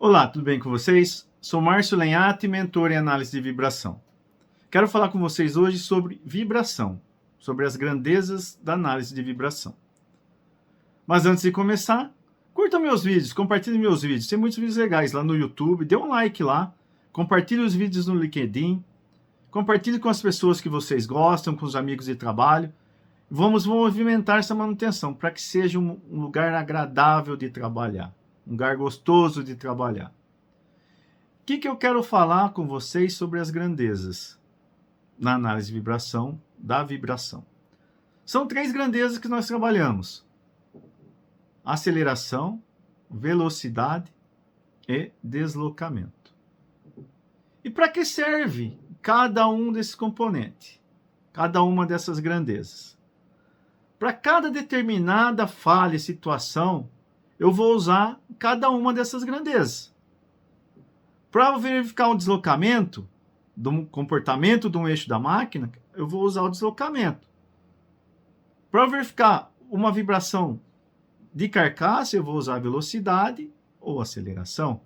Olá, tudo bem com vocês? Sou Márcio Lenhati, mentor em análise de vibração. Quero falar com vocês hoje sobre vibração, sobre as grandezas da análise de vibração. Mas antes de começar, curta meus vídeos, compartilhe meus vídeos. Tem muitos vídeos legais lá no YouTube, dê um like lá, compartilhe os vídeos no LinkedIn, compartilhe com as pessoas que vocês gostam, com os amigos de trabalho. Vamos movimentar essa manutenção para que seja um lugar agradável de trabalhar, um lugar gostoso de trabalhar. O que eu quero falar com vocês sobre as grandezas na análise de vibração, da vibração? São 3 grandezas que nós trabalhamos: aceleração, velocidade e deslocamento. E para que serve cada um desses componentes? Cada uma dessas grandezas? Para cada determinada falha e situação, eu vou usar cada uma dessas grandezas. Para verificar o deslocamento do comportamento de um eixo da máquina, eu vou usar o deslocamento. Para verificar uma vibração de carcaça, eu vou usar a velocidade ou aceleração.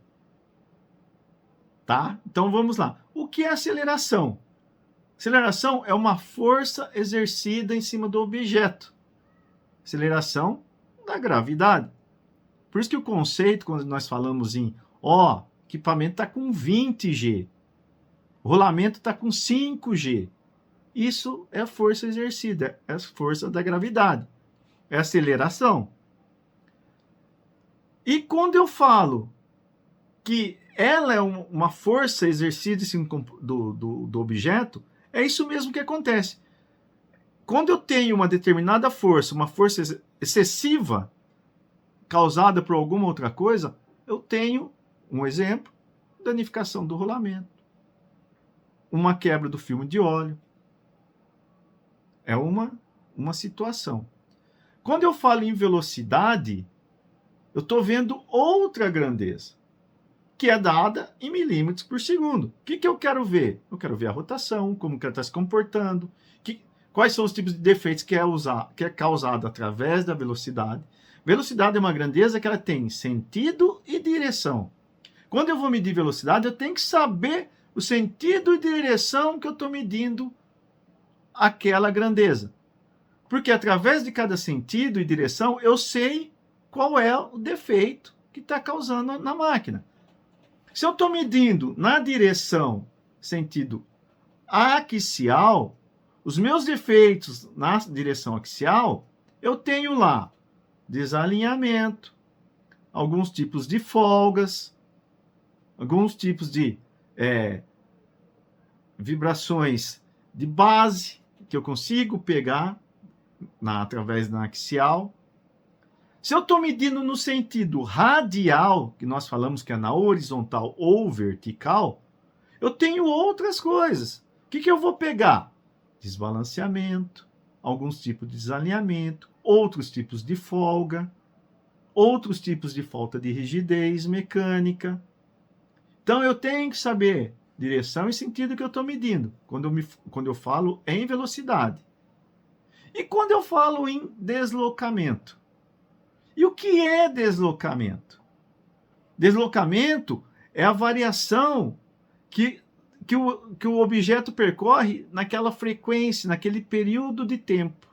Tá? Então vamos lá. O que é aceleração? Aceleração é uma força exercida em cima do objeto. Aceleração da gravidade. Por isso que o conceito, quando nós falamos em equipamento está com 20G, o rolamento está com 5G, isso é força exercida, é a força da gravidade, é aceleração. E quando eu falo que ela é uma força exercida em cima do objeto, é isso mesmo que acontece. Quando eu tenho uma determinada força, uma força excessiva, causada por alguma outra coisa, eu tenho um exemplo: danificação do rolamento, uma quebra do filme de óleo. É uma situação. Quando eu falo em velocidade, eu estou vendo outra grandeza, que é dada em milímetros por segundo. O que eu quero ver? Eu quero ver a rotação, como que ela está se comportando, quais são os tipos de defeitos que é causado através da velocidade. Velocidade é uma grandeza que ela tem sentido e direção. Quando eu vou medir velocidade, eu tenho que saber o sentido e direção que eu estou medindo aquela grandeza. Porque através de cada sentido e direção, eu sei qual é o defeito que está causando na máquina. Se eu estou medindo na direção, sentido axial, os meus defeitos na direção axial, eu tenho lá desalinhamento, alguns tipos de folgas, alguns tipos de vibrações de base que eu consigo pegar através da axial. Se eu estou medindo no sentido radial, que nós falamos que é na horizontal ou vertical, eu tenho outras coisas. O que eu vou pegar? Desbalanceamento, alguns tipos de desalinhamento, outros tipos de folga, outros tipos de falta de rigidez mecânica. Então eu tenho que saber direção e sentido que eu estou medindo quando eu falo em velocidade. E quando eu falo em deslocamento? E o que é deslocamento? Deslocamento é a variação que o objeto percorre naquela frequência, naquele período de tempo.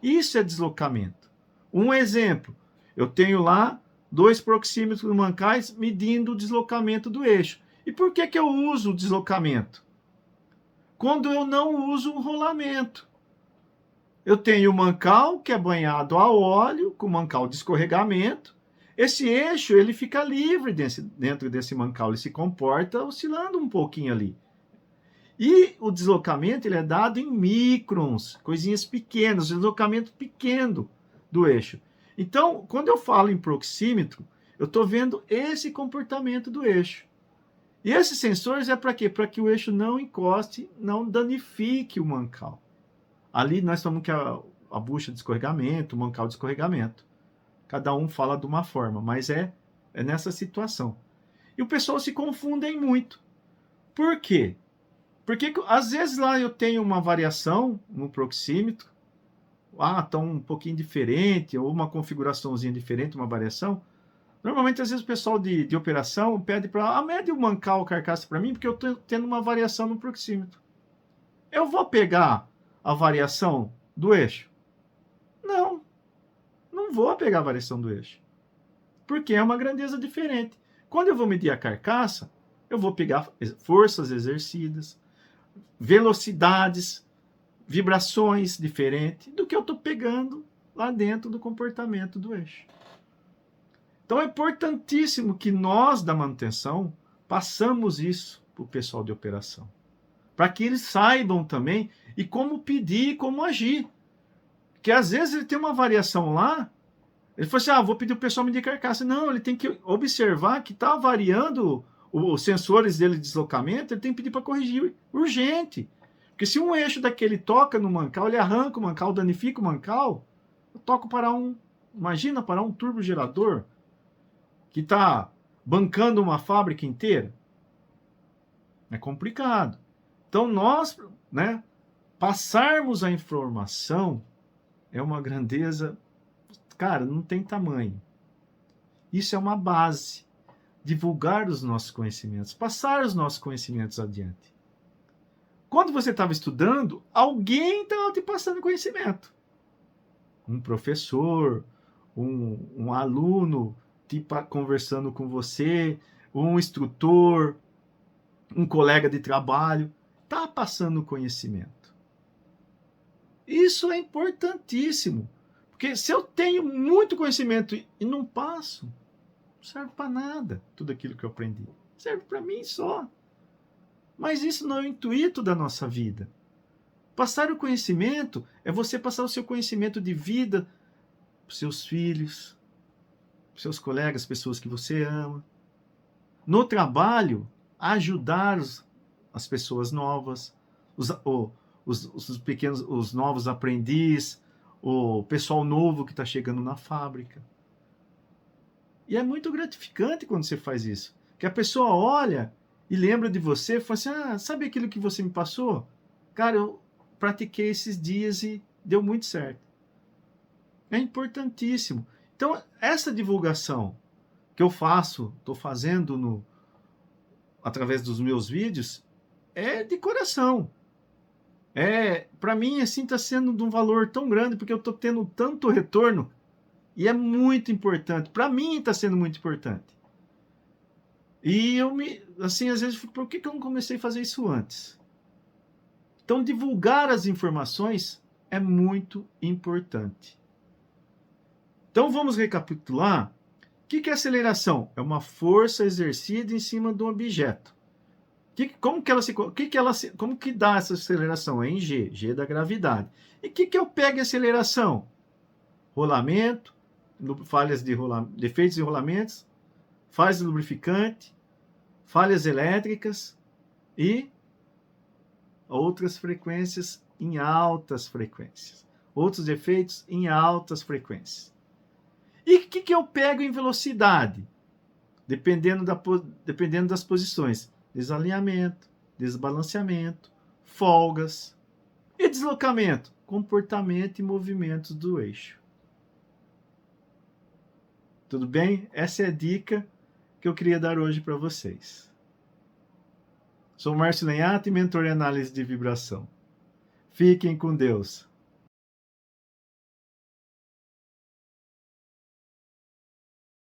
Isso é deslocamento. Um exemplo: eu tenho lá 2 proxímetros mancais medindo o deslocamento do eixo. E por que eu uso o deslocamento? Quando eu não uso o rolamento. Eu tenho o mancal, que é banhado a óleo, com mancal de escorregamento. Esse eixo ele fica livre dentro desse mancal, ele se comporta oscilando um pouquinho ali. E o deslocamento ele é dado em microns, coisinhas pequenas, deslocamento pequeno do eixo. Então, quando eu falo em proxímetro, eu estou vendo esse comportamento do eixo. E esses sensores é para quê? Para que o eixo não encoste, não danifique o mancal. Ali nós falamos que a bucha de escorregamento, o mancal de escorregamento. Cada um fala de uma forma, mas é nessa situação. E o pessoal se confundem muito. Por quê? Porque às vezes lá eu tenho uma variação no proxímetro, está um pouquinho diferente, ou uma configuraçãozinha diferente, uma variação, Normalmente, às vezes, o pessoal de operação pede para mede o mancal, carcaça para mim, porque eu estou tendo uma variação no proxímetro. Eu vou pegar a variação do eixo? Não, não vou pegar a variação do eixo, porque é uma grandeza diferente. Quando eu vou medir a carcaça, eu vou pegar forças exercidas, velocidades, vibrações diferentes do que eu estou pegando lá dentro do comportamento do eixo. Então é importantíssimo que nós da manutenção passamos isso para o pessoal de operação, para que eles saibam também e como pedir e como agir. Porque às vezes ele tem uma variação lá, ele falou assim, vou pedir o pessoal medir carcaça. Não, ele tem que observar que está variando os sensores dele de deslocamento, ele tem que pedir para corrigir urgente. Porque se um eixo daquele toca no mancal, ele arranca o mancal, danifica o mancal, eu toco para imagina, para um turbogerador que está bancando uma fábrica inteira. É complicado. Então nós, né, passarmos a informação é uma grandeza, cara, não tem tamanho. Isso é uma base. Divulgar os nossos conhecimentos, passar os nossos conhecimentos adiante. Quando você estava estudando, alguém estava te passando conhecimento. Um professor, um aluno conversando com você, um instrutor, um colega de trabalho, está passando conhecimento. Isso é importantíssimo. Porque se eu tenho muito conhecimento e não passo, não serve para nada tudo aquilo que eu aprendi. Serve para mim só. Mas isso não é o intuito da nossa vida. Passar o conhecimento é você passar o seu conhecimento de vida para os seus filhos, para os seus colegas, pessoas que você ama. No trabalho, ajudar as pessoas novas, os pequenos, os novos aprendizes, o pessoal novo que está chegando na fábrica. E é muito gratificante quando você faz isso. Que a pessoa olha e lembra de você e fala assim, sabe aquilo que você me passou? Cara, eu pratiquei esses dias e deu muito certo. É importantíssimo. Então, essa divulgação que eu faço, estou fazendo através dos meus vídeos, é de coração. Para mim, assim, está sendo de um valor tão grande, porque eu estou tendo tanto retorno, e é muito importante. Para mim, está sendo muito importante. E eu assim, às vezes, por que eu não comecei a fazer isso antes? Então, divulgar as informações é muito importante. Então, vamos recapitular. O que é aceleração? É uma força exercida em cima de um objeto. Como que dá essa aceleração? É em G, G da gravidade. E o que eu pego em aceleração? Rolamento, defeitos de rolamentos, falhas de lubrificante, falhas elétricas e outras frequências em altas frequências. Outros defeitos em altas frequências. E o que eu pego em velocidade? Dependendo das posições. Desalinhamento, desbalanceamento, folgas. E deslocamento? Comportamento e movimentos do eixo. Tudo bem? Essa é a dica que eu queria dar hoje para vocês. Sou Márcio Lenhato, mentor em análise de vibração. Fiquem com Deus.